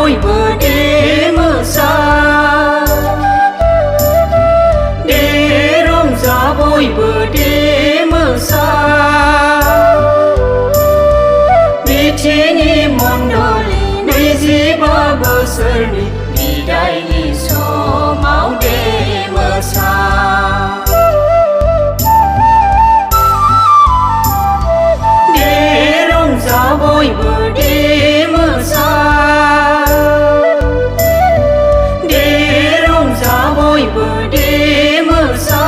bयबो दे मोसा दे रंजा बयबो दे मोसा बिटिनि मण्डली 25 बोसोरनि बिदायनि समाव दे मोसा दे रंजा बयबो दे मोसा बयबो दे मोसा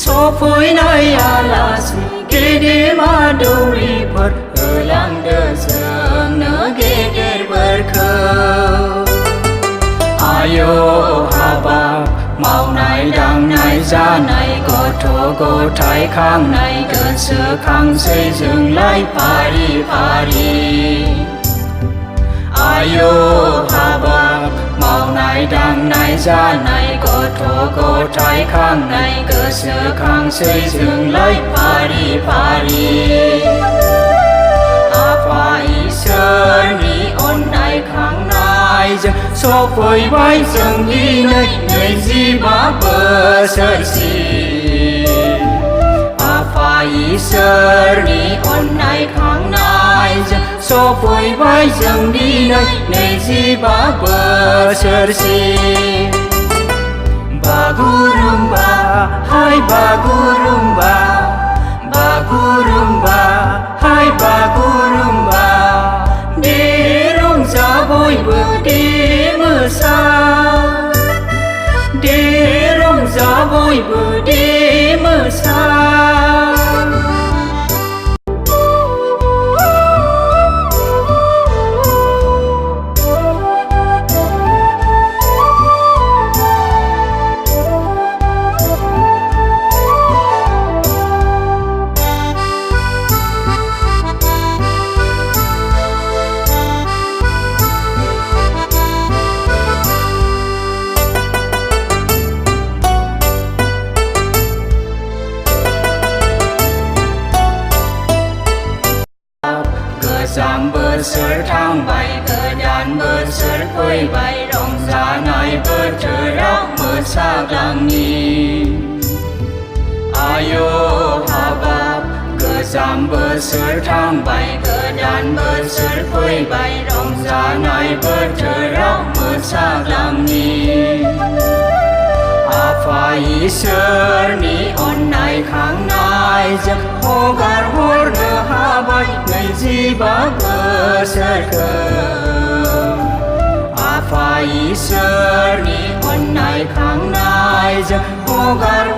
सफैनाय आलासि गेदेमा दौरिफोर होलांदो जोंनो गेदेर बोरखौ आय' हाबाब मावनाय दांनाय जानाय गथ' गथाय खांनाय गोसोखांसै जोंलाय फारि फारि आय' हाबाब मावनाय दांनाय जानाय गथ' गथाय खांनाय गोसोखांसै जोंलाय फारि फारि आफा इसोरनि अननाय खांनायजों सफैबाय जों दिनै 25 बोसोरसिम आफा इसोरनि अननाय खांनायजों सफैबाय जों दिनै 25 बोसोरसिम बागुरुम्बा हाय बागुरुम्बा बागुरुम्बा हाय बागुरुम्बा दे रंजा बयबो दे मोसा दे रंजा बयबो दे मोसा गोजाम बोसोर थांबाय गोदान बोसोर फैबाय रंजानाय बोथोराव मोसाग्लांनि आय' हाबाब गोजाम बोसोर थांबाय गोदान बोसोर फैबाय रंजानाय बोथोराव मोसाग्लांनि आफा इसोरनि अननाय खांनायजों हगार हरनो हाबाय 25 बोसोरखौ आफा इसोरनि अननाय खांनायजों हगार